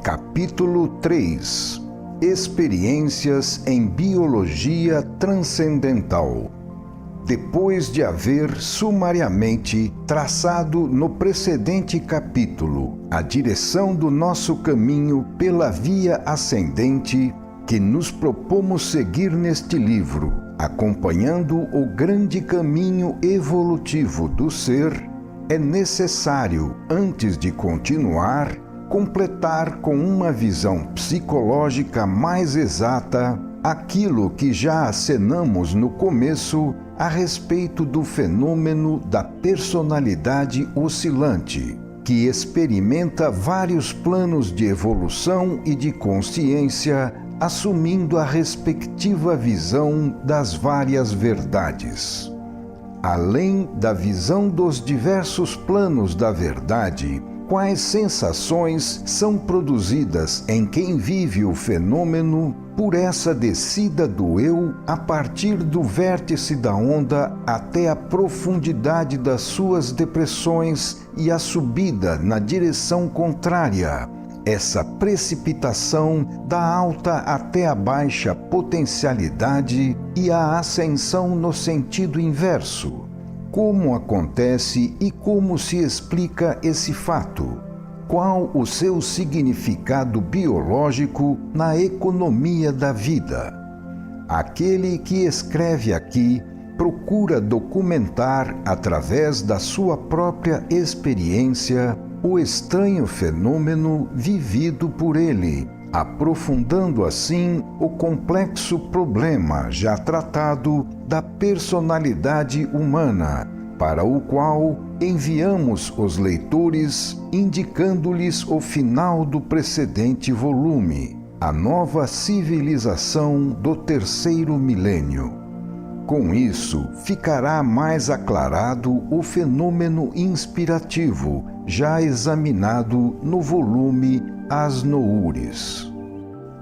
Capítulo 3 – Experiências em Biologia Transcendental. Depois de haver sumariamente traçado no precedente capítulo a direção do nosso caminho pela via ascendente que nos propomos seguir neste livro, acompanhando o grande caminho evolutivo do ser, é necessário, antes de continuar, completar com uma visão psicológica mais exata aquilo que já acenamos no começo a respeito do fenômeno da personalidade oscilante, que experimenta vários planos de evolução e de consciência, assumindo a respectiva visão das várias verdades. Além da visão dos diversos planos da verdade, quais sensações são produzidas em quem vive o fenômeno por essa descida do eu a partir do vértice da onda até a profundidade das suas depressões e a subida na direção contrária, essa precipitação da alta até a baixa potencialidade e a ascensão no sentido inverso. Como acontece e como se explica esse fato? Qual o seu significado biológico na economia da vida? Aquele que escreve aqui procura documentar, através da sua própria experiência, o estranho fenômeno vivido por ele, aprofundando assim o complexo problema já tratado da personalidade humana, para o qual enviamos os leitores indicando-lhes o final do precedente volume, a nova civilização do terceiro milênio. Com isso, ficará mais aclarado o fenômeno inspirativo, já examinado no volume As Noures.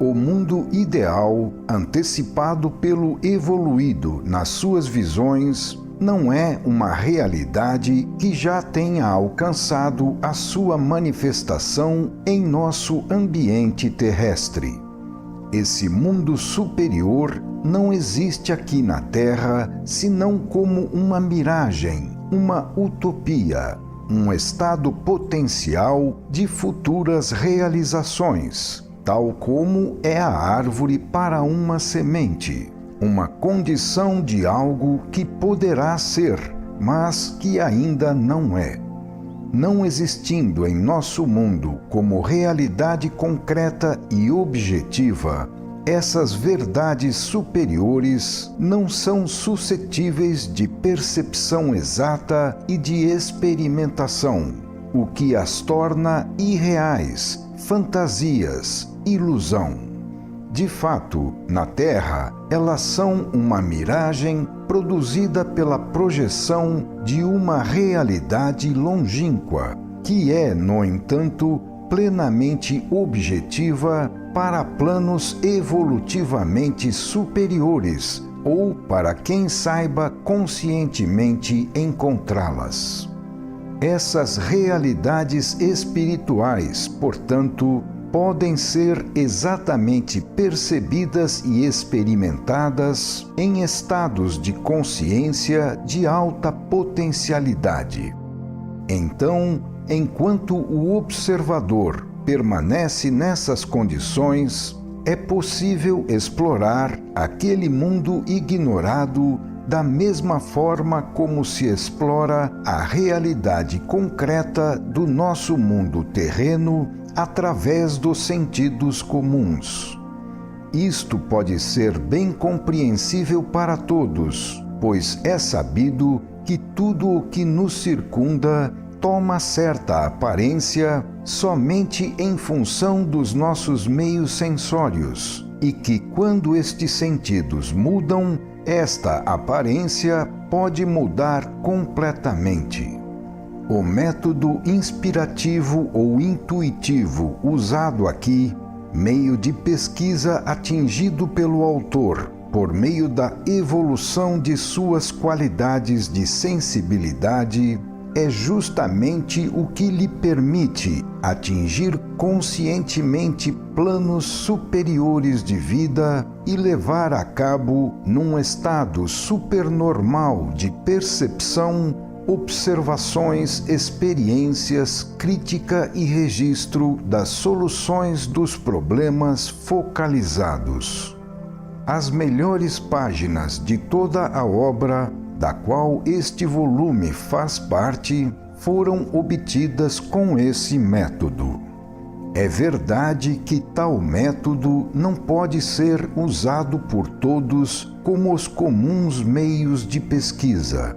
O mundo ideal, antecipado pelo evoluído nas suas visões, não é uma realidade que já tenha alcançado a sua manifestação em nosso ambiente terrestre. Esse mundo superior não existe aqui na Terra senão como uma miragem, uma utopia, um estado potencial de futuras realizações, tal como é a árvore para uma semente, uma condição de algo que poderá ser, mas que ainda não é. Não existindo em nosso mundo como realidade concreta e objetiva, essas verdades superiores não são suscetíveis de percepção exata e de experimentação, o que as torna irreais, fantasias, ilusão. De fato, na Terra, elas são uma miragem produzida pela projeção de uma realidade longínqua, que é, no entanto, plenamente objetiva para planos evolutivamente superiores ou para quem saiba conscientemente encontrá-las. Essas realidades espirituais, portanto, podem ser exatamente percebidas e experimentadas em estados de consciência de alta potencialidade. Então, enquanto o observador permanece nessas condições, é possível explorar aquele mundo ignorado da mesma forma como se explora a realidade concreta do nosso mundo terreno através dos sentidos comuns. Isto pode ser bem compreensível para todos, pois é sabido que tudo o que nos circunda toma certa aparência somente em função dos nossos meios sensórios, e que quando estes sentidos mudam, esta aparência pode mudar completamente. O método inspirativo ou intuitivo usado aqui, meio de pesquisa atingido pelo autor por meio da evolução de suas qualidades de sensibilidade, é justamente o que lhe permite atingir conscientemente planos superiores de vida e levar a cabo, num estado supernormal de percepção, observações, experiências, crítica e registro das soluções dos problemas focalizados. As melhores páginas de toda a obra, da qual este volume faz parte, foram obtidas com esse método. É verdade que tal método não pode ser usado por todos como os comuns meios de pesquisa.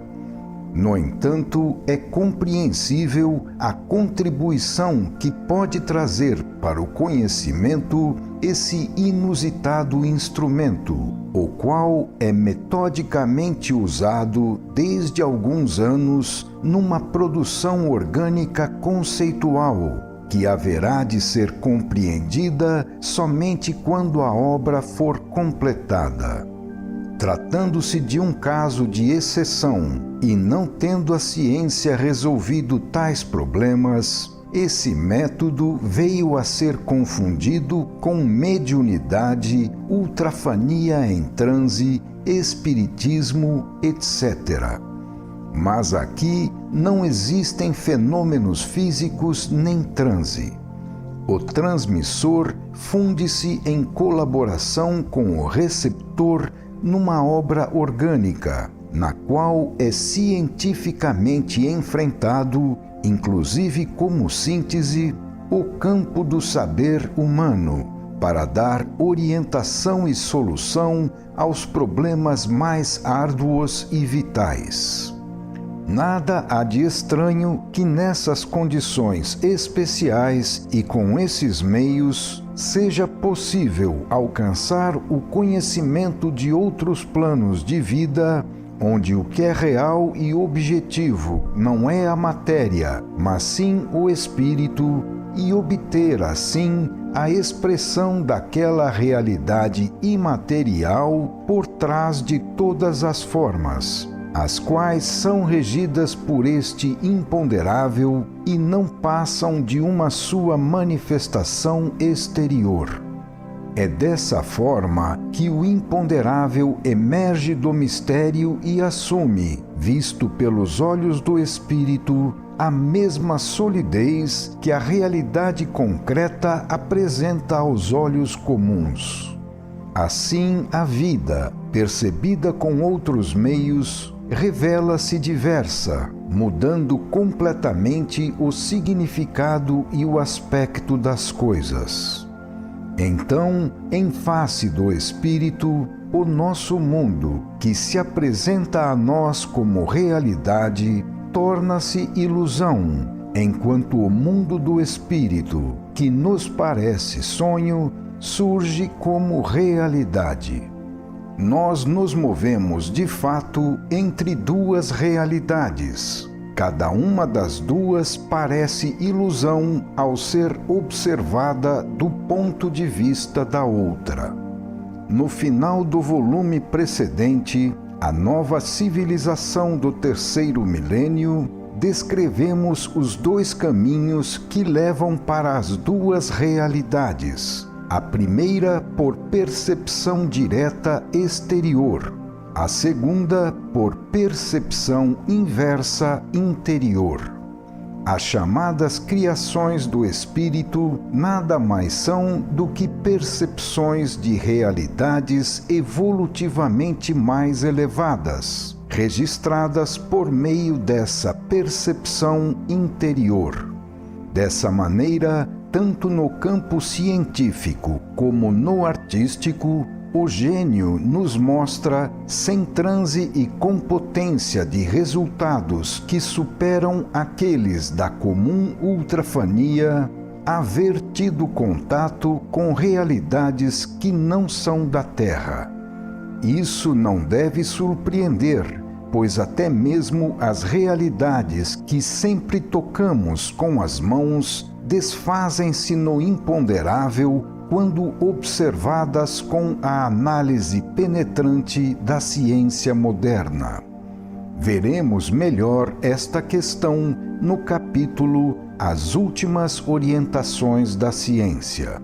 No entanto, é compreensível a contribuição que pode trazer para o conhecimento esse inusitado instrumento, o qual é metodicamente usado desde alguns anos numa produção orgânica conceitual, que haverá de ser compreendida somente quando a obra for completada. Tratando-se de um caso de exceção e não tendo a ciência resolvido tais problemas, esse método veio a ser confundido com mediunidade, ultrafania em transe, espiritismo, etc. Mas aqui não existem fenômenos físicos nem transe. O transmissor funde-se em colaboração com o receptor numa obra orgânica, na qual é cientificamente enfrentado, inclusive como síntese, o campo do saber humano, para dar orientação e solução aos problemas mais árduos e vitais. Nada há de estranho que nessas condições especiais e com esses meios seja possível alcançar o conhecimento de outros planos de vida, onde o que é real e objetivo não é a matéria, mas sim o espírito, e obter assim a expressão daquela realidade imaterial por trás de todas as formas, as quais são regidas por este imponderável e não passam de uma sua manifestação exterior. É dessa forma que o imponderável emerge do mistério e assume, visto pelos olhos do espírito, a mesma solidez que a realidade concreta apresenta aos olhos comuns. Assim, a vida, percebida com outros meios, revela-se diversa, mudando completamente o significado e o aspecto das coisas. Então, em face do espírito, o nosso mundo, que se apresenta a nós como realidade, torna-se ilusão, enquanto o mundo do espírito, que nos parece sonho, surge como realidade. Nós nos movemos, de fato, entre duas realidades. Cada uma das duas parece ilusão ao ser observada do ponto de vista da outra. No final do volume precedente, A Nova Civilização do Terceiro Milênio, descrevemos os dois caminhos que levam para as duas realidades. A primeira por percepção direta exterior, a segunda por percepção inversa interior. As chamadas criações do espírito nada mais são do que percepções de realidades evolutivamente mais elevadas, registradas por meio dessa percepção interior. Dessa maneira, tanto no campo científico como no artístico, o gênio nos mostra, sem transe e com potência de resultados que superam aqueles da comum ultrafania, haver tido contato com realidades que não são da Terra. Isso não deve surpreender, pois até mesmo as realidades que sempre tocamos com as mãos desfazem-se no imponderável quando observadas com a análise penetrante da ciência moderna. Veremos melhor esta questão no capítulo As Últimas Orientações da Ciência.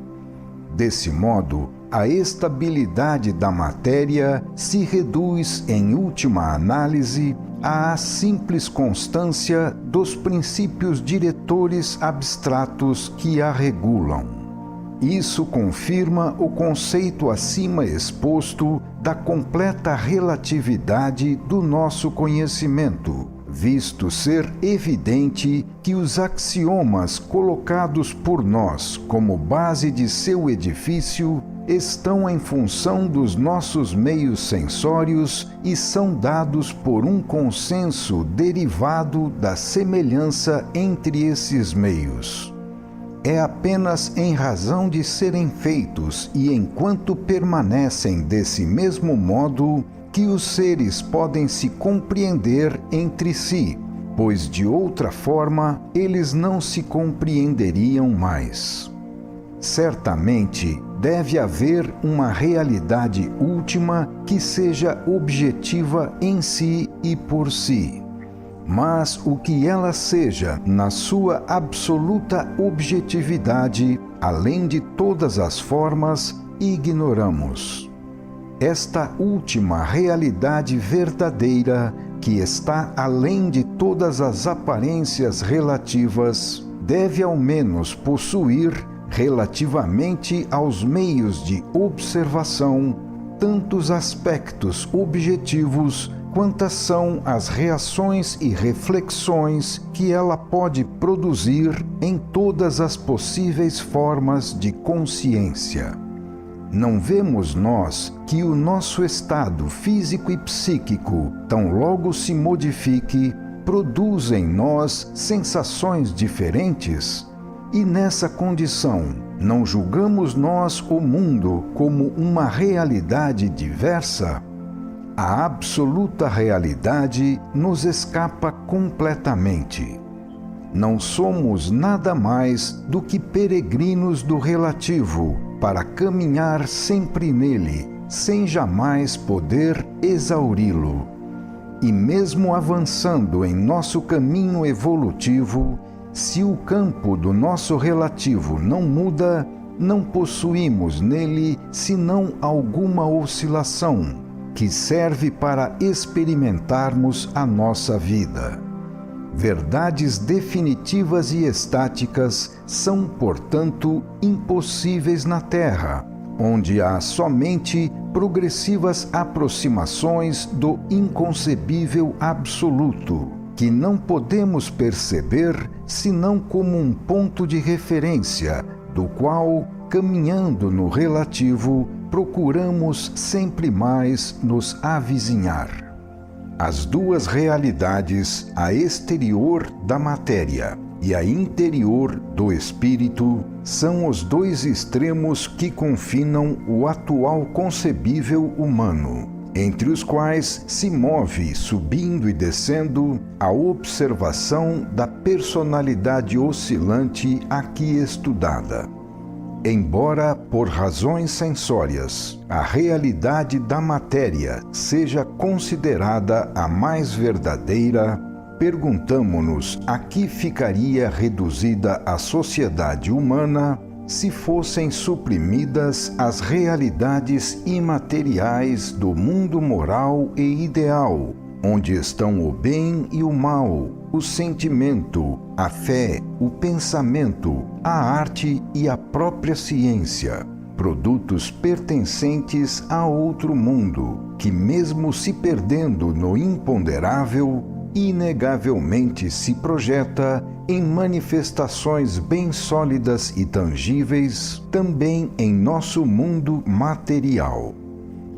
Desse modo, a estabilidade da matéria se reduz, em última análise, à simples constância dos princípios diretores abstratos que a regulam. Isso confirma o conceito acima exposto da completa relatividade do nosso conhecimento, visto ser evidente que os axiomas colocados por nós como base de seu edifício estão em função dos nossos meios sensórios e são dados por um consenso derivado da semelhança entre esses meios. É apenas em razão de serem feitos e enquanto permanecem desse mesmo modo que os seres podem se compreender entre si, pois de outra forma eles não se compreenderiam mais. Certamente deve haver uma realidade última que seja objetiva em si e por si. Mas o que ela seja na sua absoluta objetividade, além de todas as formas, ignoramos. Esta última realidade verdadeira, que está além de todas as aparências relativas, deve ao menos possuir, relativamente aos meios de observação, tantos aspectos objetivos quantas são as reações e reflexões que ela pode produzir em todas as possíveis formas de consciência. Não vemos nós que o nosso estado físico e psíquico, tão logo se modifique, produz em nós sensações diferentes? E nessa condição, não julgamos nós o mundo como uma realidade diversa? A absoluta realidade nos escapa completamente. Não somos nada mais do que peregrinos do relativo, para caminhar sempre nele, sem jamais poder exauri-lo. E mesmo avançando em nosso caminho evolutivo, se o campo do nosso relativo não muda, não possuímos nele senão alguma oscilação, que serve para experimentarmos a nossa vida. Verdades definitivas e estáticas são, portanto, impossíveis na Terra, onde há somente progressivas aproximações do inconcebível absoluto, que não podemos perceber senão como um ponto de referência, do qual, caminhando no relativo, procuramos sempre mais nos avizinhar. As duas realidades, a exterior da matéria e a interior do espírito, são os dois extremos que confinam o atual concebível humano, entre os quais se move, subindo e descendo, a observação da personalidade oscilante aqui estudada. Embora, por razões sensórias, a realidade da matéria seja considerada a mais verdadeira, perguntamo-nos a que ficaria reduzida a sociedade humana se fossem suprimidas as realidades imateriais do mundo moral e ideal, onde estão o bem e o mal, o sentimento, a fé, o pensamento, a arte e a própria ciência, produtos pertencentes a outro mundo, que mesmo se perdendo no imponderável, inegavelmente se projeta em manifestações bem sólidas e tangíveis, também em nosso mundo material.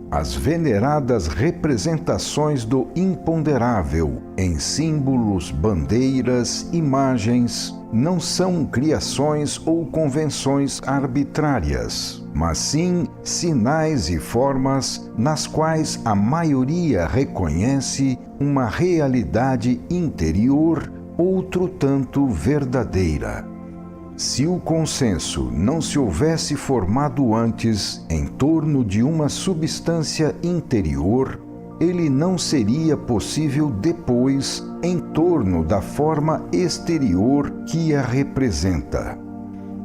As veneradas representações do imponderável, em símbolos, bandeiras, imagens, não são criações ou convenções arbitrárias, mas sim sinais e formas nas quais a maioria reconhece uma realidade interior, outro tanto verdadeira. Se o consenso não se houvesse formado antes em torno de uma substância interior, ele não seria possível depois em torno da forma exterior que a representa.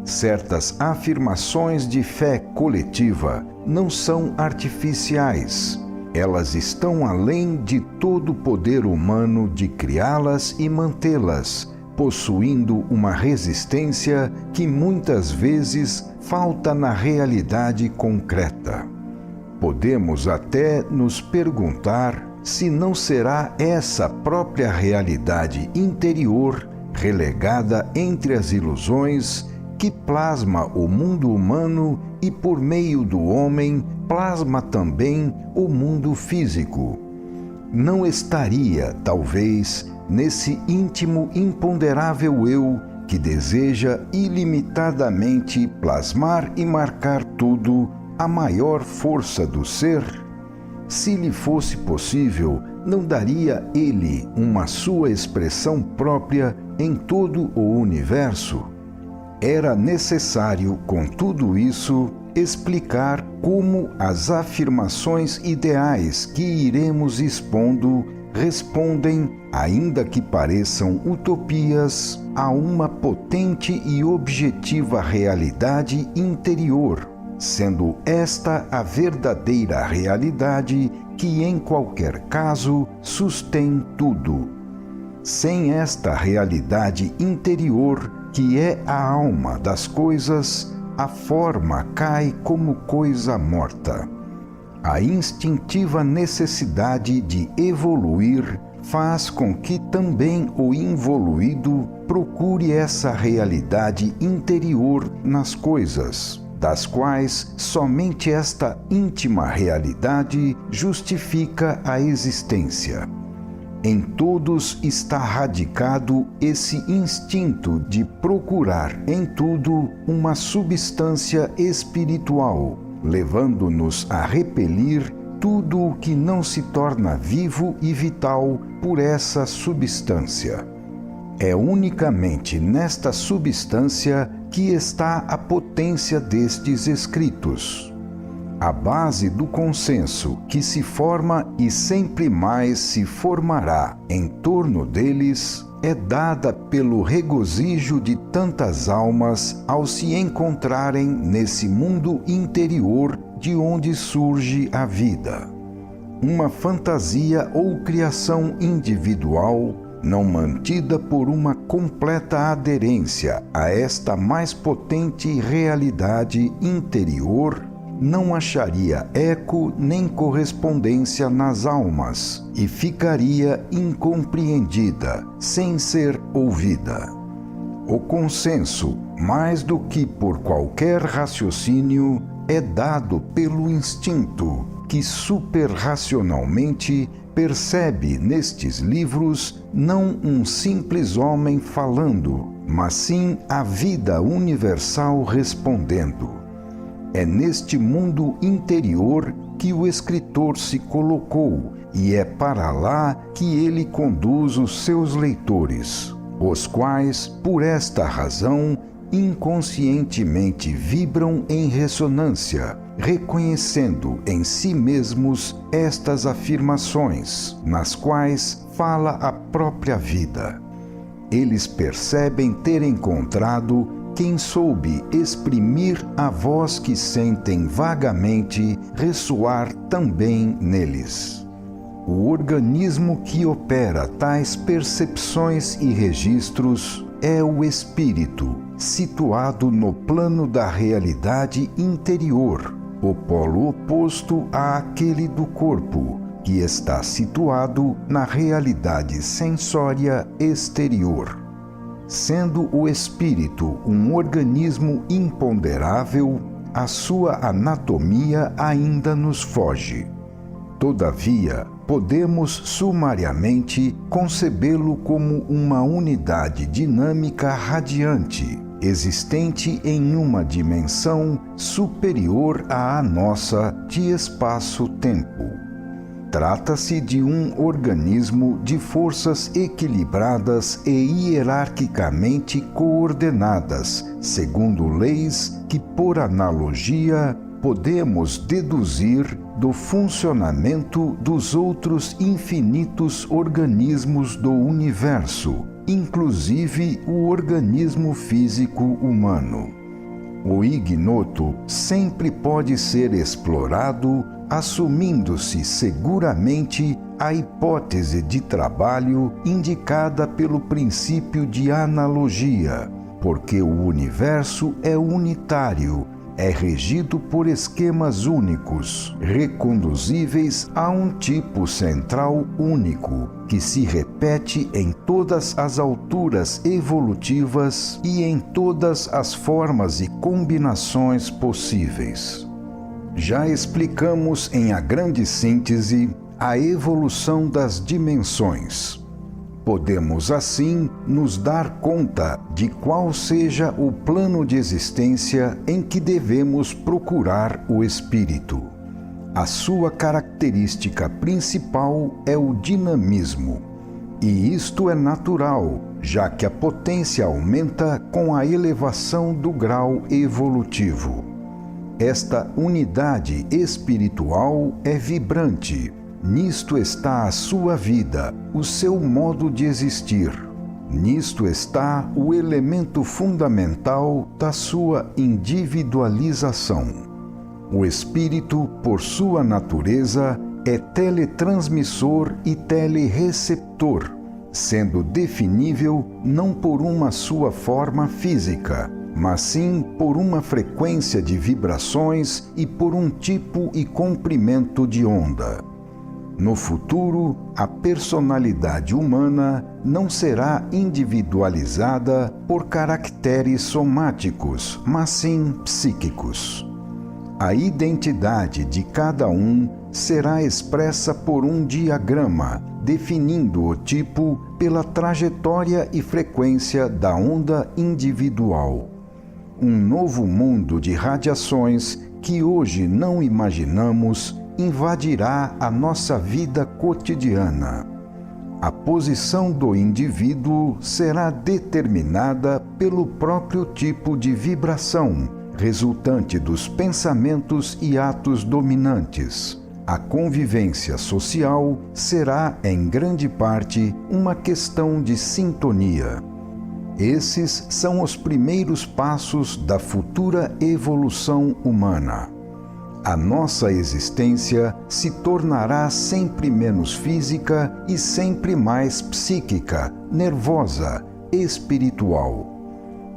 Certas afirmações de fé coletiva não são artificiais. Elas estão além de todo o poder humano de criá-las e mantê-las, possuindo uma resistência que muitas vezes falta na realidade concreta. Podemos até nos perguntar se não será essa própria realidade interior, relegada entre as ilusões, que plasma o mundo humano e, por meio do homem, plasma também o mundo físico. Não estaria, talvez, nesse íntimo imponderável eu que deseja ilimitadamente plasmar e marcar tudo, a maior força do ser? Se lhe fosse possível, não daria ele uma sua expressão própria em todo o universo? Era necessário, com tudo isso, explicar como as afirmações ideais que iremos expondo respondem, ainda que pareçam utopias, a uma potente e objetiva realidade interior, sendo esta a verdadeira realidade que, em qualquer caso, sustém tudo. Sem esta realidade interior, que é a alma das coisas, a forma cai como coisa morta. A instintiva necessidade de evoluir faz com que também o involuído procure essa realidade interior nas coisas, das quais somente esta íntima realidade justifica a existência. Em todos está radicado esse instinto de procurar em tudo uma substância espiritual, levando-nos a repelir tudo o que não se torna vivo e vital por essa substância. É unicamente nesta substância que está a potência destes escritos. A base do consenso que se forma e sempre mais se formará em torno deles é dada pelo regozijo de tantas almas ao se encontrarem nesse mundo interior de onde surge a vida. Uma fantasia ou criação individual, não mantida por uma completa aderência a esta mais potente realidade interior, não acharia eco nem correspondência nas almas e ficaria incompreendida, sem ser ouvida. O consenso, mais do que por qualquer raciocínio, é dado pelo instinto, que superracionalmente percebe nestes livros não um simples homem falando, mas sim a vida universal respondendo. É neste mundo interior que o escritor se colocou e é para lá que ele conduz os seus leitores, os quais, por esta razão, inconscientemente vibram em ressonância, reconhecendo em si mesmos estas afirmações, nas quais fala a própria vida. Eles percebem ter encontrado quem soube exprimir a voz que sentem vagamente ressoar também neles. O organismo que opera tais percepções e registros é o espírito, situado no plano da realidade interior, o polo oposto àquele do corpo, que está situado na realidade sensória exterior. Sendo o espírito um organismo imponderável, a sua anatomia ainda nos foge. Todavia, podemos sumariamente concebê-lo como uma unidade dinâmica radiante, existente em uma dimensão superior à nossa de espaço-tempo. Trata-se de um organismo de forças equilibradas e hierarquicamente coordenadas, segundo leis que, por analogia, podemos deduzir do funcionamento dos outros infinitos organismos do universo, inclusive o organismo físico humano. O ignoto sempre pode ser explorado, assumindo-se seguramente a hipótese de trabalho indicada pelo princípio de analogia, porque o universo é unitário, é regido por esquemas únicos, reconduzíveis a um tipo central único, que se repete em todas as alturas evolutivas e em todas as formas e combinações possíveis. Já explicamos em A Grande Síntese a evolução das dimensões. Podemos, assim, nos dar conta de qual seja o plano de existência em que devemos procurar o espírito. A sua característica principal é o dinamismo, e isto é natural, já que a potência aumenta com a elevação do grau evolutivo. Esta unidade espiritual é vibrante. Nisto está a sua vida, o seu modo de existir. Nisto está o elemento fundamental da sua individualização. O espírito, por sua natureza, é teletransmissor e telereceptor, sendo definível não por uma sua forma física, mas sim por uma frequência de vibrações e por um tipo e comprimento de onda. No futuro, a personalidade humana não será individualizada por caracteres somáticos, mas sim psíquicos. A identidade de cada um será expressa por um diagrama, definindo o tipo pela trajetória e frequência da onda individual. Um novo mundo de radiações que hoje não imaginamos invadirá a nossa vida cotidiana. A posição do indivíduo será determinada pelo próprio tipo de vibração, resultante dos pensamentos e atos dominantes. A convivência social será, em grande parte, uma questão de sintonia. Esses são os primeiros passos da futura evolução humana. A nossa existência se tornará sempre menos física e sempre mais psíquica, nervosa, espiritual.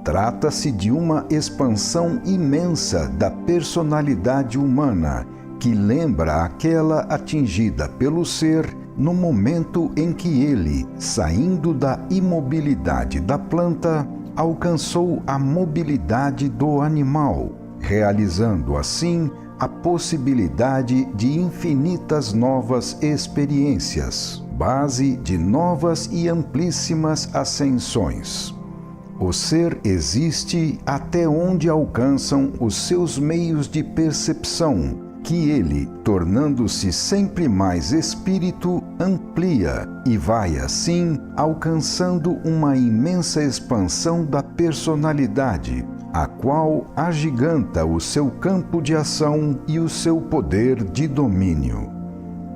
Trata-se de uma expansão imensa da personalidade humana, que lembra aquela atingida pelo ser no momento em que ele, saindo da imobilidade da planta, alcançou a mobilidade do animal, realizando assim a possibilidade de infinitas novas experiências, base de novas e amplíssimas ascensões. O ser existe até onde alcançam os seus meios de percepção, que ele, tornando-se sempre mais espírito, amplia e vai, assim, alcançando uma imensa expansão da personalidade, a qual agiganta o seu campo de ação e o seu poder de domínio.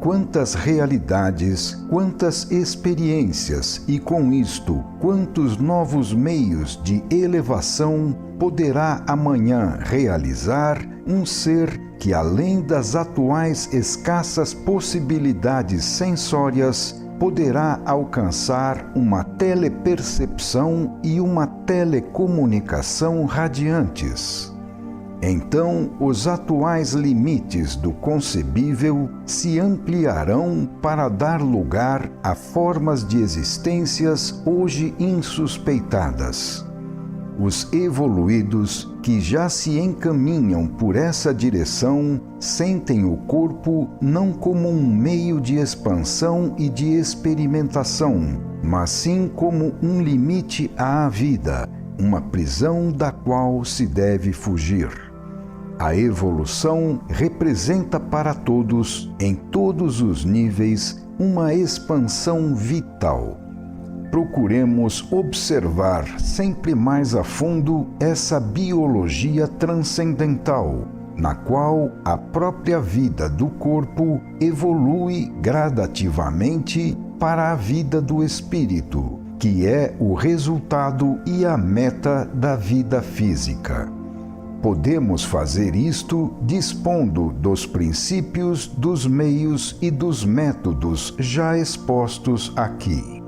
Quantas realidades, quantas experiências e, com isto, quantos novos meios de elevação poderá amanhã realizar um ser que, além das atuais escassas possibilidades sensórias, poderá alcançar uma telepercepção e uma telecomunicação radiantes. Então, os atuais limites do concebível se ampliarão para dar lugar a formas de existências hoje insuspeitadas. Os evoluídos que já se encaminham por essa direção sentem o corpo não como um meio de expansão e de experimentação, mas sim como um limite à vida, uma prisão da qual se deve fugir. A evolução representa para todos, em todos os níveis, uma expansão vital. Procuremos observar sempre mais a fundo essa biologia transcendental, na qual a própria vida do corpo evolui gradativamente para a vida do espírito, que é o resultado e a meta da vida física. Podemos fazer isto dispondo dos princípios, dos meios e dos métodos já expostos aqui.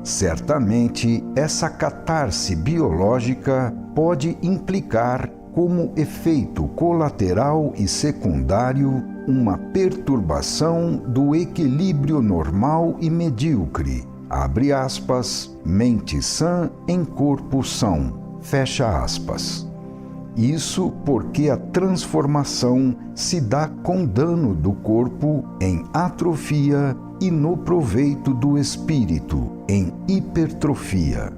Certamente, essa catarse biológica pode implicar, como efeito colateral e secundário, uma perturbação do equilíbrio normal e medíocre, abre aspas, mente sã em corpo são, fecha aspas. Isso porque a transformação se dá com dano do corpo em atrofia e no proveito do espírito em hipertrofia.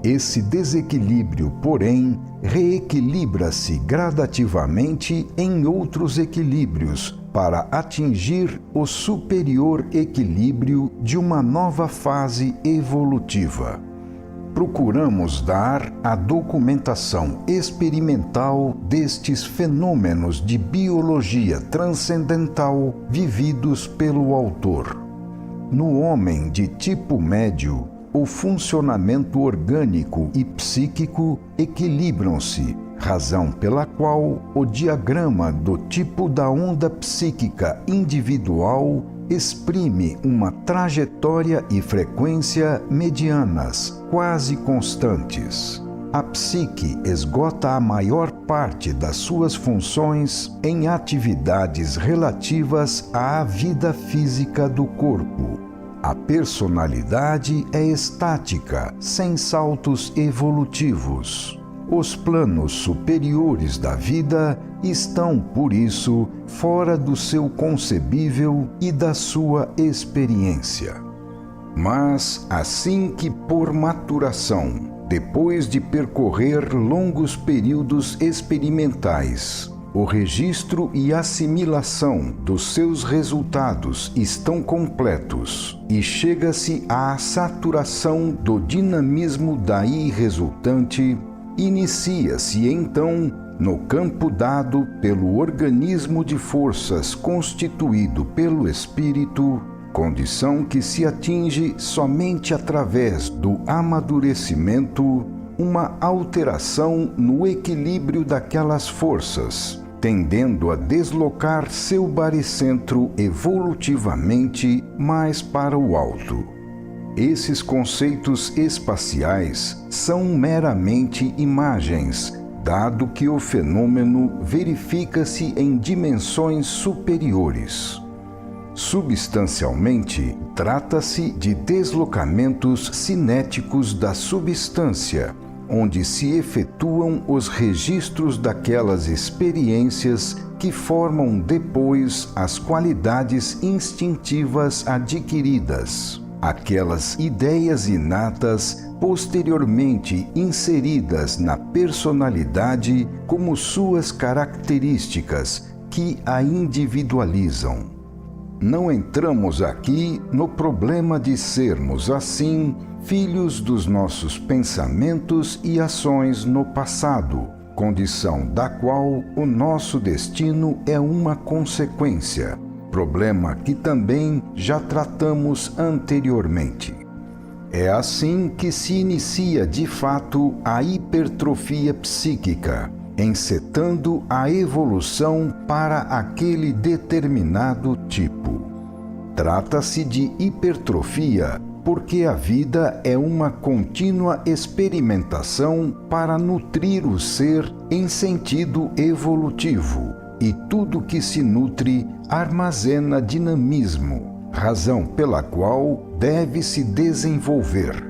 Esse desequilíbrio, porém, reequilibra-se gradativamente em outros equilíbrios para atingir o superior equilíbrio de uma nova fase evolutiva. Procuramos dar a documentação experimental destes fenômenos de biologia transcendental vividos pelo autor. No homem de tipo médio, o funcionamento orgânico e psíquico equilibram-se, razão pela qual o diagrama do tipo da onda psíquica individual exprime uma trajetória e frequência medianas, quase constantes. A psique esgota a maior parte das suas funções em atividades relativas à vida física do corpo. A personalidade é estática, sem saltos evolutivos. Os planos superiores da vida estão, por isso, fora do seu concebível e da sua experiência. Mas, assim que por maturação, depois de percorrer longos períodos experimentais, o registro e assimilação dos seus resultados estão completos e chega-se à saturação do dinamismo daí resultante, inicia-se então, no campo dado pelo organismo de forças constituído pelo espírito, condição que se atinge somente através do amadurecimento, uma alteração no equilíbrio daquelas forças, tendendo a deslocar seu baricentro evolutivamente mais para o alto. Esses conceitos espaciais são meramente imagens, dado que o fenômeno verifica-se em dimensões superiores. Substancialmente, trata-se de deslocamentos cinéticos da substância, onde se efetuam os registros daquelas experiências que formam depois as qualidades instintivas adquiridas, aquelas ideias inatas posteriormente inseridas na personalidade como suas características que a individualizam. Não entramos aqui no problema de sermos, assim, filhos dos nossos pensamentos e ações no passado, condição da qual o nosso destino é uma consequência, problema que também já tratamos anteriormente. É assim que se inicia de fato a hipertrofia psíquica, encetando a evolução para aquele determinado tipo. Trata-se de hipertrofia porque a vida é uma contínua experimentação para nutrir o ser em sentido evolutivo, e tudo que se nutre armazena dinamismo, razão pela qual deve se desenvolver.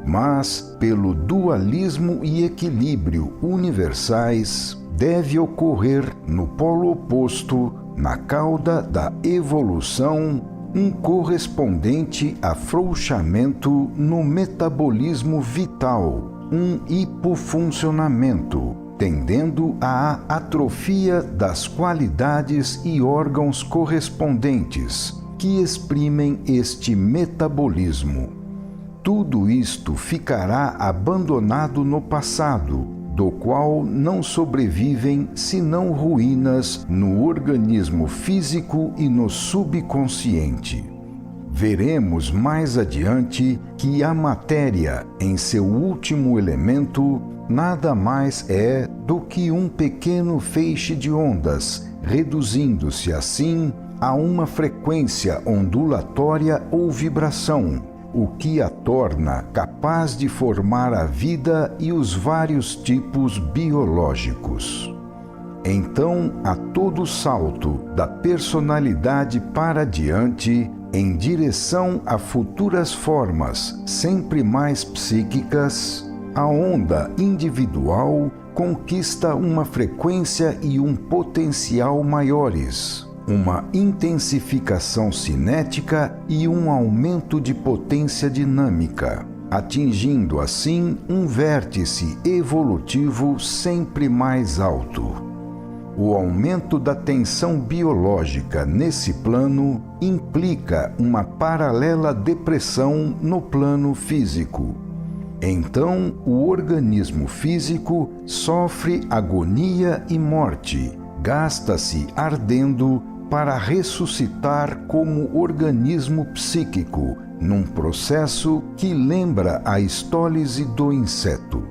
Mas, pelo dualismo e equilíbrio universais, deve ocorrer no polo oposto, na cauda da evolução, um correspondente afrouxamento no metabolismo vital, um hipofuncionamento, tendendo à atrofia das qualidades e órgãos correspondentes, que exprimem este metabolismo. Tudo isto ficará abandonado no passado, do qual não sobrevivem senão ruínas no organismo físico e no subconsciente. Veremos mais adiante que a matéria, em seu último elemento, nada mais é do que um pequeno feixe de ondas, reduzindo-se assim a uma frequência ondulatória ou vibração, o que a torna capaz de formar a vida e os vários tipos biológicos. Então, a todo salto da personalidade para diante, em direção a futuras formas sempre mais psíquicas, a onda individual conquista uma frequência e um potencial maiores, uma intensificação cinética e um aumento de potência dinâmica, atingindo assim um vértice evolutivo sempre mais alto. O aumento da tensão biológica nesse plano implica uma paralela depressão no plano físico. Então, o organismo físico sofre agonia e morte, gasta-se ardendo para ressuscitar como organismo psíquico, num processo que lembra a estólise do inseto.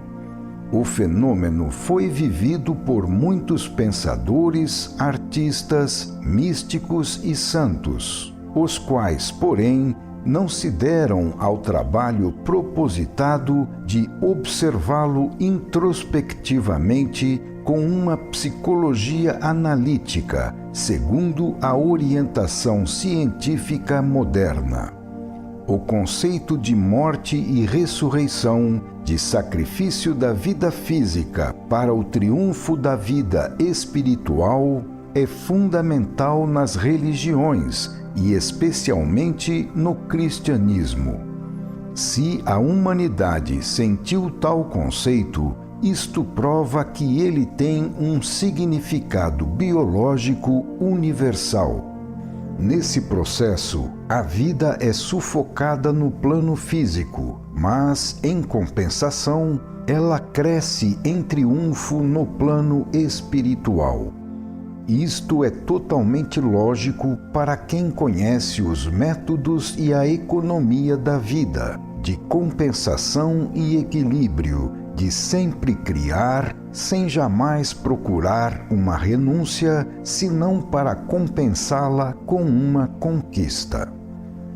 O fenômeno foi vivido por muitos pensadores, artistas, místicos e santos, os quais, porém, não se deram ao trabalho propositado de observá-lo introspectivamente com uma psicologia analítica, segundo a orientação científica moderna. O conceito de morte e ressurreição, de sacrifício da vida física para o triunfo da vida espiritual, é fundamental nas religiões e especialmente no cristianismo. Se a humanidade sentiu tal conceito, isto prova que ele tem um significado biológico universal. Nesse processo, a vida é sufocada no plano físico, mas, em compensação, ela cresce em triunfo no plano espiritual. Isto é totalmente lógico para quem conhece os métodos e a economia da vida, de compensação e equilíbrio, de sempre criar, sem jamais procurar uma renúncia, senão para compensá-la com uma conquista.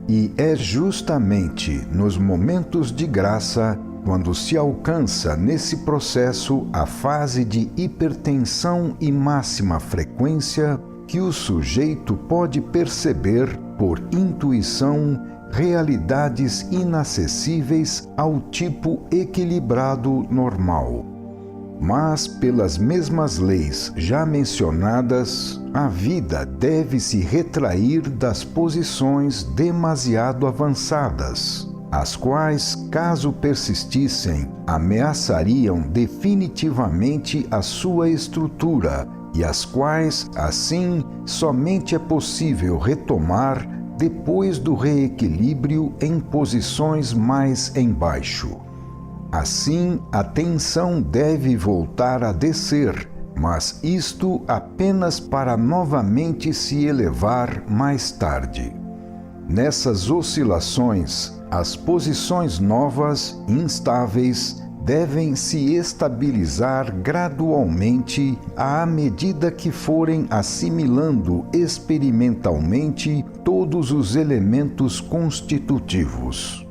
E é justamente nos momentos de graça, quando se alcança nesse processo a fase de hipertensão e máxima frequência, que o sujeito pode perceber, por intuição, realidades inacessíveis ao tipo equilibrado normal. Mas, pelas mesmas leis já mencionadas, a vida deve se retrair das posições demasiado avançadas, as quais, caso persistissem, ameaçariam definitivamente a sua estrutura e as quais, assim, somente é possível retomar depois do reequilíbrio em posições mais embaixo. Assim, a tensão deve voltar a descer, mas isto apenas para novamente se elevar mais tarde. Nessas oscilações, as posições novas, instáveis, devem se estabilizar gradualmente à medida que forem assimilando experimentalmente todos os elementos constitutivos.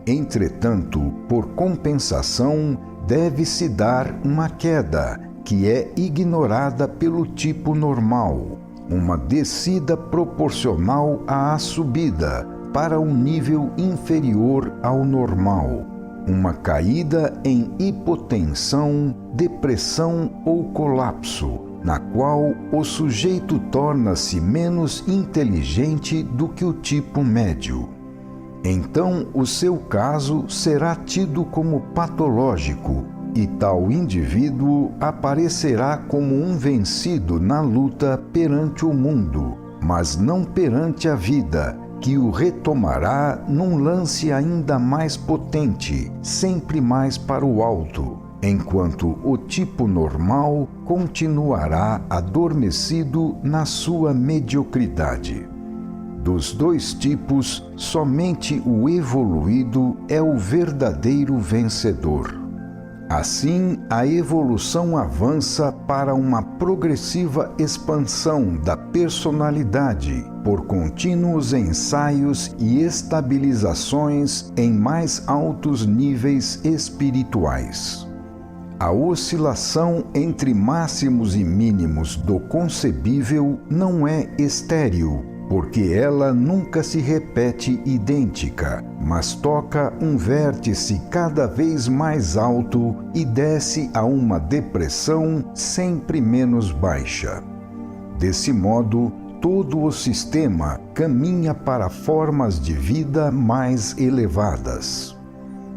Entretanto, por compensação, deve-se dar uma queda, que é ignorada pelo tipo normal, uma descida proporcional à subida, para um nível inferior ao normal, uma caída em hipotensão, depressão ou colapso, na qual o sujeito torna-se menos inteligente do que o tipo médio. Então, o seu caso será tido como patológico e tal indivíduo aparecerá como um vencido na luta perante o mundo, mas não perante a vida, que o retomará num lance ainda mais potente, sempre mais para o alto, enquanto o tipo normal continuará adormecido na sua mediocridade. Dos dois tipos, somente o evoluído é o verdadeiro vencedor. Assim, a evolução avança para uma progressiva expansão da personalidade por contínuos ensaios e estabilizações em mais altos níveis espirituais. A oscilação entre máximos e mínimos do concebível não é estéril, porque ela nunca se repete idêntica, mas toca um vértice cada vez mais alto e desce a uma depressão sempre menos baixa. Desse modo, todo o sistema caminha para formas de vida mais elevadas.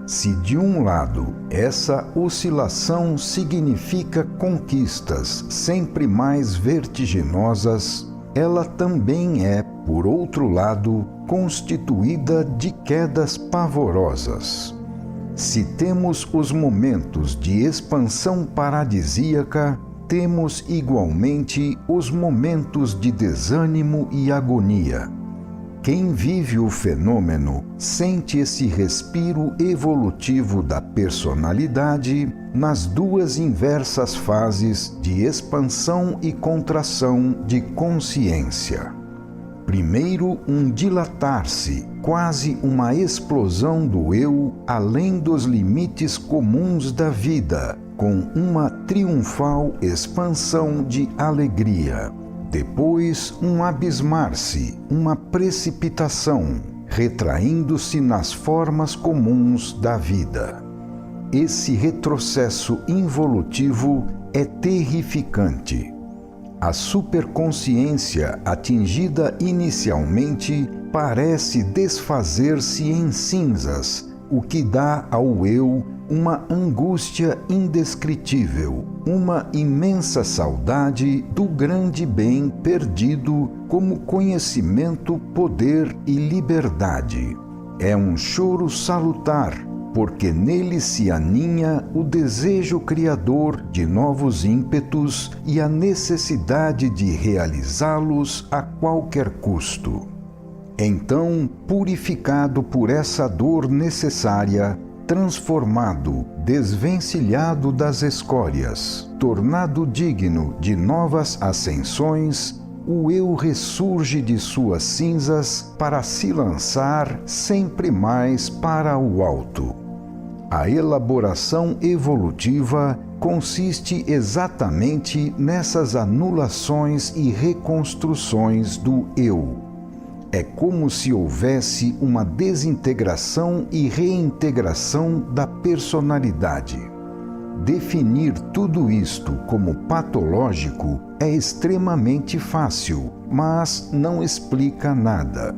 Se de um lado essa oscilação significa conquistas sempre mais vertiginosas, ela também é, por outro lado, constituída de quedas pavorosas. Se temos os momentos de expansão paradisíaca, temos igualmente os momentos de desânimo e agonia. Quem vive o fenômeno sente esse respiro evolutivo da personalidade nas duas inversas fases de expansão e contração de consciência. Primeiro, um dilatar-se, quase uma explosão do eu além dos limites comuns da vida, com uma triunfal expansão de alegria. Depois, um abismar-se, uma precipitação, retraindo-se nas formas comuns da vida. Esse retrocesso involutivo é terrificante. A superconsciência atingida inicialmente parece desfazer-se em cinzas, o que dá ao eu uma angústia indescritível, uma imensa saudade do grande bem perdido como conhecimento, poder e liberdade. É um choro salutar, porque nele se aninha o desejo criador de novos ímpetos e a necessidade de realizá-los a qualquer custo. Então, purificado por essa dor necessária, transformado, desvencilhado das escórias, tornado digno de novas ascensões, o eu ressurge de suas cinzas para se lançar sempre mais para o alto. A elaboração evolutiva consiste exatamente nessas anulações e reconstruções do eu. É como se houvesse uma desintegração e reintegração da personalidade. Definir tudo isto como patológico é extremamente fácil, mas não explica nada.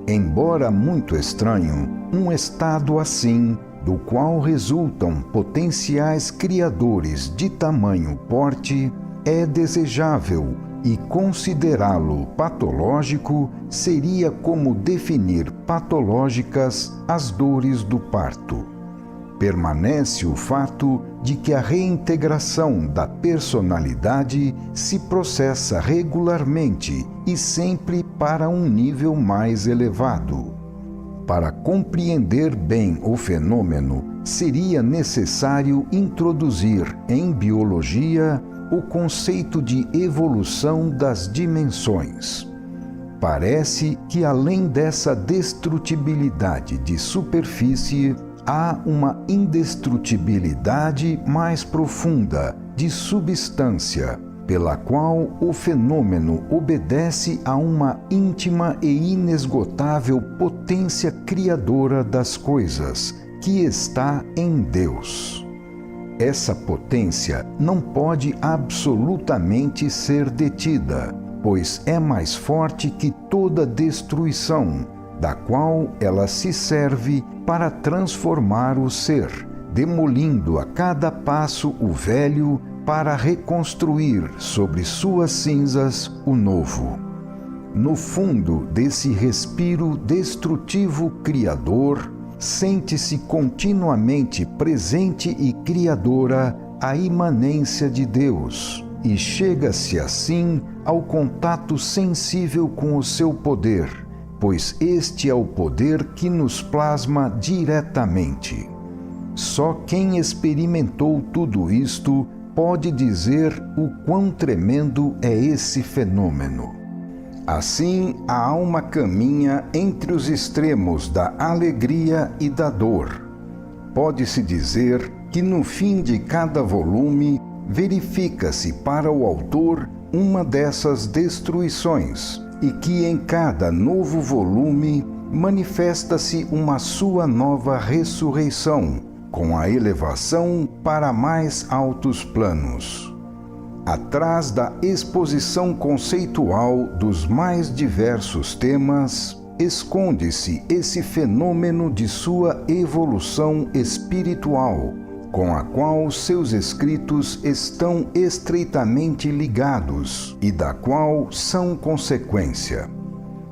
Embora muito estranho, um estado assim, do qual resultam potenciais criadores de tamanho porte, é desejável, e considerá-lo patológico seria como definir patológicas as dores do parto. Permanece o fato de que a reintegração da personalidade se processa regularmente e sempre para um nível mais elevado. Para compreender bem o fenômeno, seria necessário introduzir em biologia o conceito de evolução das dimensões. Parece que além dessa destrutibilidade de superfície, há uma indestrutibilidade mais profunda, de substância, pela qual o fenômeno obedece a uma íntima e inesgotável potência criadora das coisas, que está em Deus. Essa potência não pode absolutamente ser detida, pois é mais forte que toda destruição, da qual ela se serve para transformar o ser, demolindo a cada passo o velho para reconstruir sobre suas cinzas o novo. No fundo desse respiro destrutivo criador, sente-se continuamente presente e criadora a imanência de Deus, e chega-se assim ao contato sensível com o seu poder, pois este é o poder que nos plasma diretamente. Só quem experimentou tudo isto pode dizer o quão tremendo é esse fenômeno. Assim, a alma caminha entre os extremos da alegria e da dor. Pode-se dizer que no fim de cada volume verifica-se para o autor uma dessas destruições, e que em cada novo volume manifesta-se uma sua nova ressurreição, com a elevação para mais altos planos. Atrás da exposição conceitual dos mais diversos temas, esconde-se esse fenômeno de sua evolução espiritual, com a qual seus escritos estão estreitamente ligados e da qual são consequência.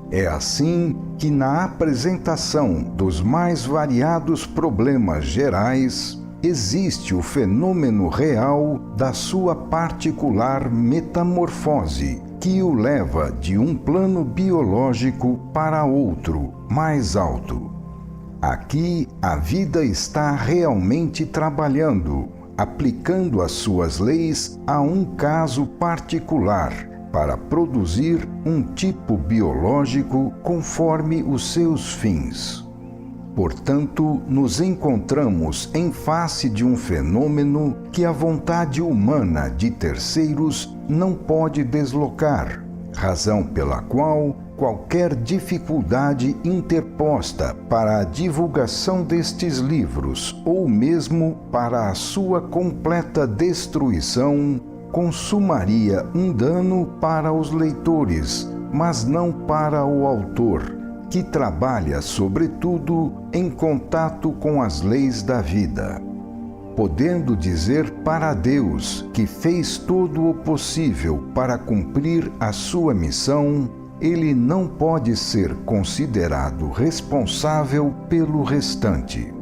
É assim que, na apresentação dos mais variados problemas gerais, existe o fenômeno real da sua particular metamorfose, que o leva de um plano biológico para outro, mais alto. Aqui, a vida está realmente trabalhando, aplicando as suas leis a um caso particular, para produzir um tipo biológico conforme os seus fins. Portanto, nos encontramos em face de um fenômeno que a vontade humana de terceiros não pode deslocar, razão pela qual qualquer dificuldade interposta para a divulgação destes livros, ou mesmo para a sua completa destruição, consumaria um dano para os leitores, mas não para o autor, que trabalha, sobretudo, em contato com as leis da vida. Podendo dizer para Deus, que fez todo o possível para cumprir a sua missão, ele não pode ser considerado responsável pelo restante.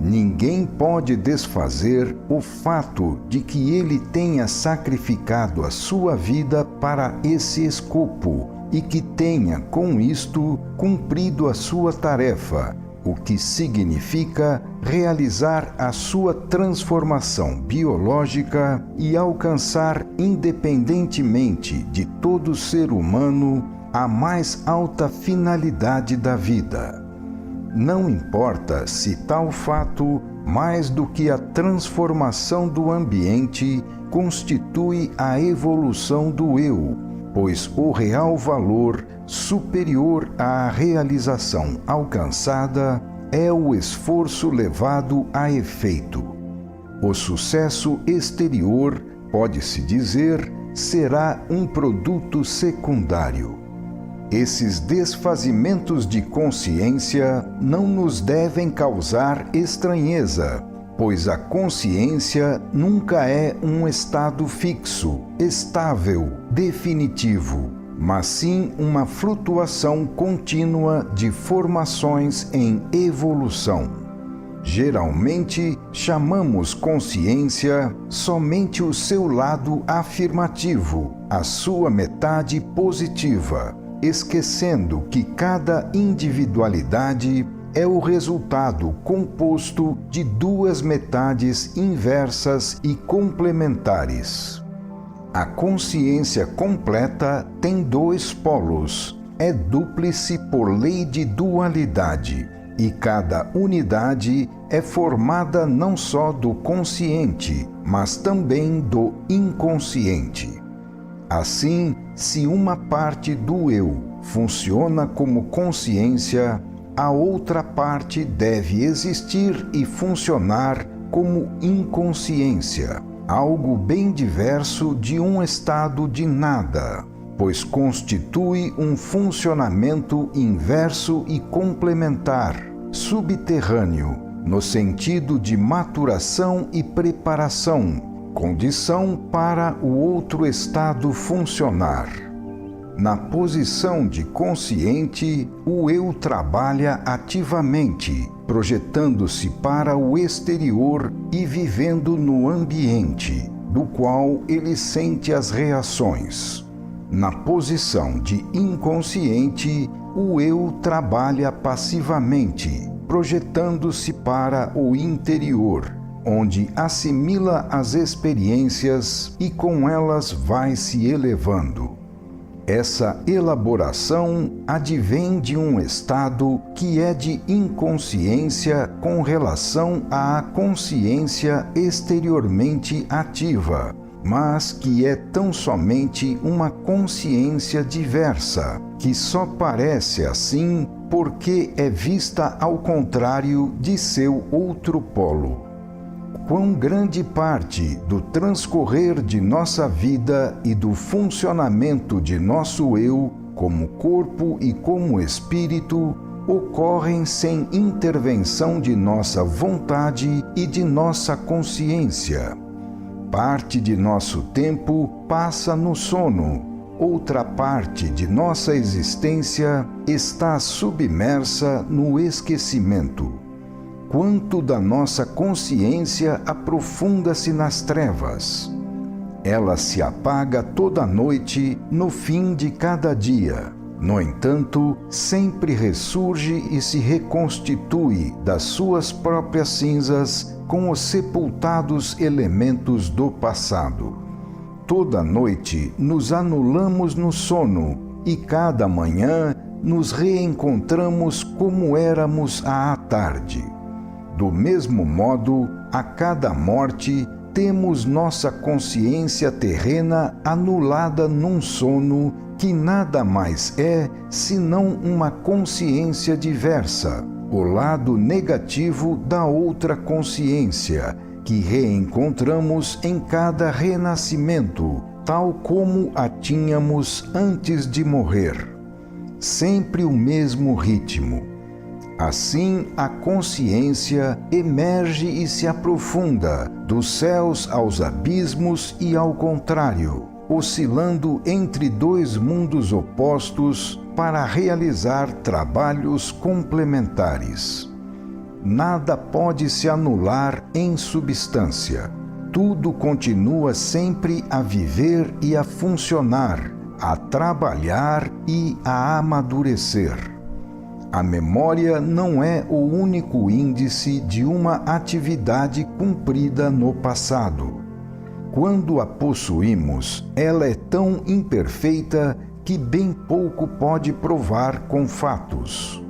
Ninguém pode desfazer o fato de que ele tenha sacrificado a sua vida para esse escopo e que tenha, com isto, cumprido a sua tarefa, o que significa realizar a sua transformação biológica e alcançar, independentemente de todo ser humano, a mais alta finalidade da vida. Não importa se tal fato, mais do que a transformação do ambiente, constitui a evolução do eu, pois o real valor superior à realização alcançada é o esforço levado a efeito. O sucesso exterior, pode-se dizer, será um produto secundário. Esses desfazimentos de consciência não nos devem causar estranheza, pois a consciência nunca é um estado fixo, estável, definitivo, mas sim uma flutuação contínua de formações em evolução. Geralmente, chamamos consciência somente o seu lado afirmativo, a sua metade positiva, esquecendo que cada individualidade é o resultado composto de duas metades inversas e complementares. A consciência completa tem dois polos, é dúplice por lei de dualidade, e cada unidade é formada não só do consciente, mas também do inconsciente. Assim, se uma parte do eu funciona como consciência, a outra parte deve existir e funcionar como inconsciência, algo bem diverso de um estado de nada, pois constitui um funcionamento inverso e complementar, subterrâneo, no sentido de maturação e preparação, condição para o outro estado funcionar. Na posição de consciente, o eu trabalha ativamente, projetando-se para o exterior e vivendo no ambiente, do qual ele sente as reações. Na posição de inconsciente, o eu trabalha passivamente, projetando-se para o interior, onde assimila as experiências e com elas vai se elevando. Essa elaboração advém de um estado que é de inconsciência com relação à consciência exteriormente ativa, mas que é tão somente uma consciência diversa, que só parece assim porque é vista ao contrário de seu outro polo. Quão grande parte do transcorrer de nossa vida e do funcionamento de nosso eu, como corpo e como espírito, ocorrem sem intervenção de nossa vontade e de nossa consciência. Parte de nosso tempo passa no sono, outra parte de nossa existência está submersa no esquecimento. Quanto da nossa consciência aprofunda-se nas trevas. Ela se apaga toda noite no fim de cada dia. No entanto, sempre ressurge e se reconstitui das suas próprias cinzas com os sepultados elementos do passado. Toda noite nos anulamos no sono e cada manhã nos reencontramos como éramos à tarde. Do mesmo modo, a cada morte, temos nossa consciência terrena anulada num sono que nada mais é senão uma consciência diversa, o lado negativo da outra consciência, que reencontramos em cada renascimento, tal como a tínhamos antes de morrer. Sempre o mesmo ritmo. Assim, a consciência emerge e se aprofunda, dos céus aos abismos e ao contrário, oscilando entre dois mundos opostos para realizar trabalhos complementares. Nada pode se anular em substância. Tudo continua sempre a viver e a funcionar, a trabalhar e a amadurecer. A memória não é o único índice de uma atividade cumprida no passado. Quando a possuímos, ela é tão imperfeita que bem pouco pode provar com fatos.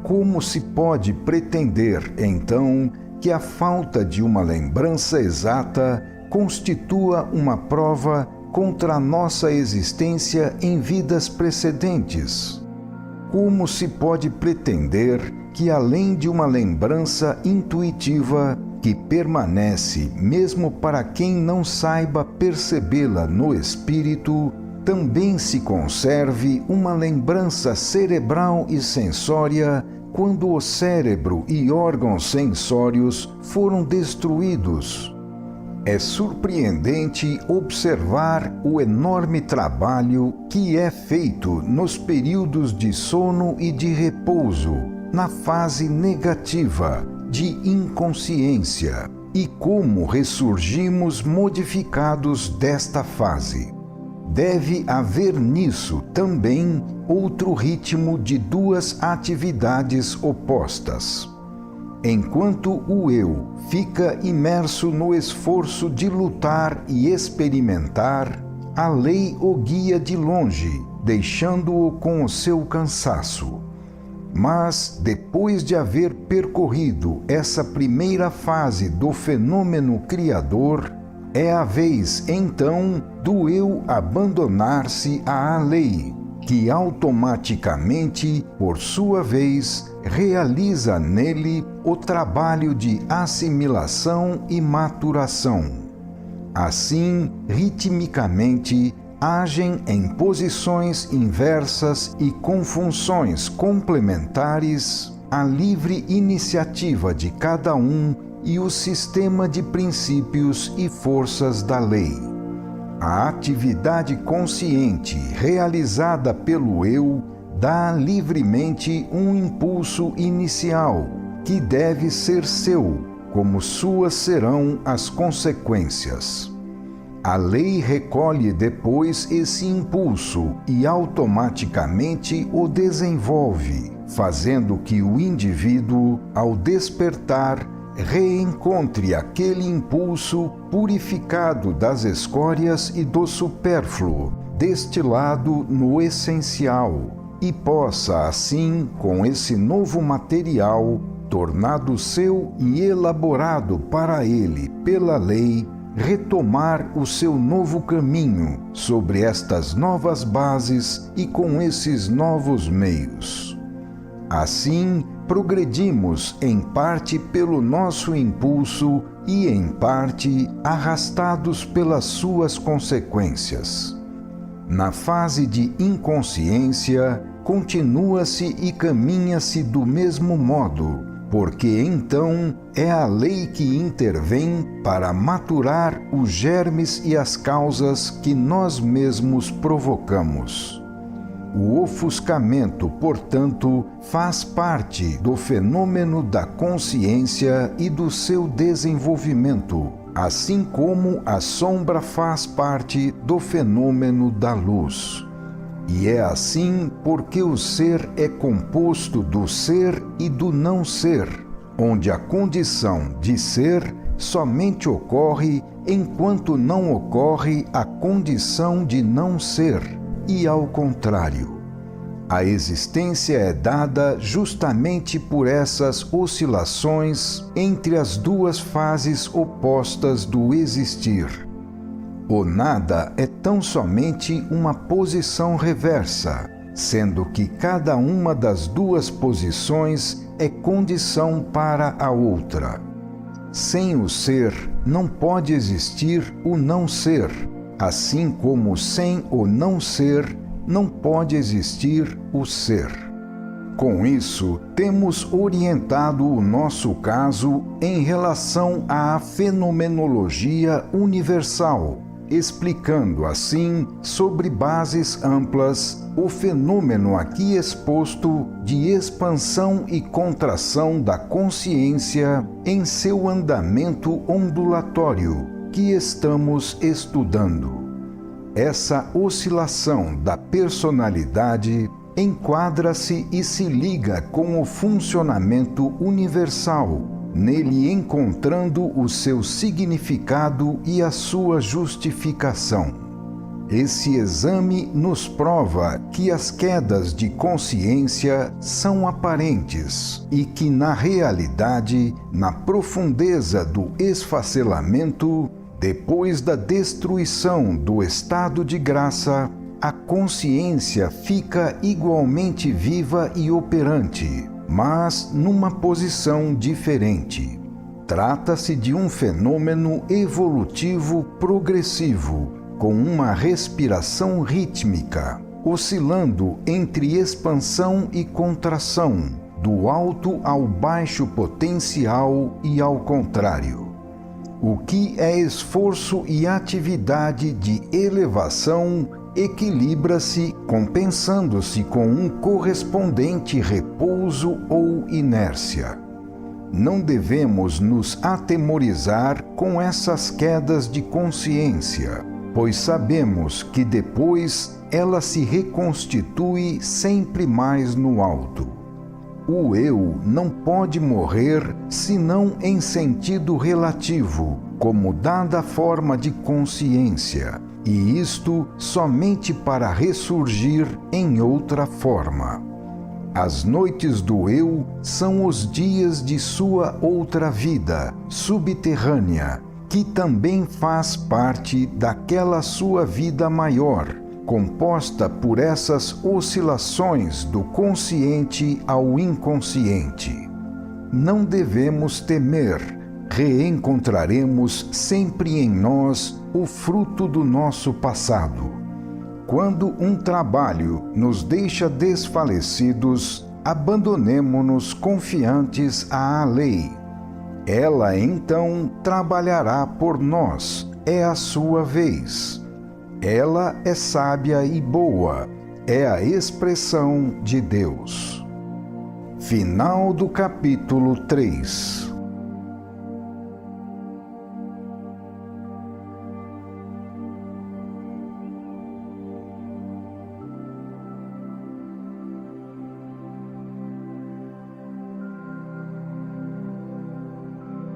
Como se pode pretender, então, que a falta de uma lembrança exata constitua uma prova contra a nossa existência em vidas precedentes? Como se pode pretender que, além de uma lembrança intuitiva que permanece mesmo para quem não saiba percebê-la no espírito, também se conserve uma lembrança cerebral e sensória quando o cérebro e órgãos sensórios foram destruídos? É surpreendente observar o enorme trabalho que é feito nos períodos de sono e de repouso, na fase negativa de inconsciência, e como ressurgimos modificados desta fase. Deve haver nisso também outro ritmo de duas atividades opostas. Enquanto o eu fica imerso no esforço de lutar e experimentar, a lei o guia de longe, deixando-o com o seu cansaço. Mas, depois de haver percorrido essa primeira fase do fenômeno criador, é a vez, então, do eu abandonar-se à lei, que automaticamente, por sua vez, realiza nele o trabalho de assimilação e maturação. Assim, ritmicamente, agem em posições inversas e com funções complementares a livre iniciativa de cada um e o sistema de princípios e forças da lei. A atividade consciente realizada pelo eu dá livremente um impulso inicial, que deve ser seu, como suas serão as consequências. A lei recolhe depois esse impulso e automaticamente o desenvolve, fazendo que o indivíduo, ao despertar, reencontre aquele impulso purificado das escórias e do supérfluo, destilado no essencial, e possa, assim, com esse novo material, tornado seu e elaborado para ele pela lei, retomar o seu novo caminho sobre estas novas bases e com esses novos meios. Assim, progredimos em parte pelo nosso impulso e em parte arrastados pelas suas consequências. Na fase de inconsciência, continua-se e caminha-se do mesmo modo, porque então é a lei que intervém para maturar os germes e as causas que nós mesmos provocamos. O ofuscamento, portanto, faz parte do fenômeno da consciência e do seu desenvolvimento, assim como a sombra faz parte do fenômeno da luz. E é assim porque o ser é composto do ser e do não ser, onde a condição de ser somente ocorre enquanto não ocorre a condição de não ser, e ao contrário. A existência é dada justamente por essas oscilações entre as duas fases opostas do existir. O nada é tão somente uma posição reversa, sendo que cada uma das duas posições é condição para a outra. Sem o ser, não pode existir o não ser, assim como sem o não ser, não pode existir o ser. Com isso, temos orientado o nosso caso em relação à fenomenologia universal, explicando assim, sobre bases amplas, o fenômeno aqui exposto de expansão e contração da consciência em seu andamento ondulatório, que estamos estudando. Essa oscilação da personalidade enquadra-se e se liga com o funcionamento universal, nele encontrando o seu significado e a sua justificação. Esse exame nos prova que as quedas de consciência são aparentes e que, na realidade, na profundeza do esfacelamento, depois da destruição do estado de graça, a consciência fica igualmente viva e operante, mas numa posição diferente. Trata-se de um fenômeno evolutivo progressivo, com uma respiração rítmica, oscilando entre expansão e contração, do alto ao baixo potencial e ao contrário. O que é esforço e atividade de elevação equilibra-se, compensando-se com um correspondente repouso ou inércia. Não devemos nos atemorizar com essas quedas de consciência, pois sabemos que depois ela se reconstitui sempre mais no alto. O eu não pode morrer senão em sentido relativo, como dada forma de consciência, e isto somente para ressurgir em outra forma. As noites do eu são os dias de sua outra vida, subterrânea, que também faz parte daquela sua vida maior, composta por essas oscilações do consciente ao inconsciente. Não devemos temer, reencontraremos sempre em nós o fruto do nosso passado. Quando um trabalho nos deixa desfalecidos, abandonemo-nos confiantes à lei. Ela então trabalhará por nós, é a sua vez. Ela é sábia e boa, é a expressão de Deus. Final do capítulo 3.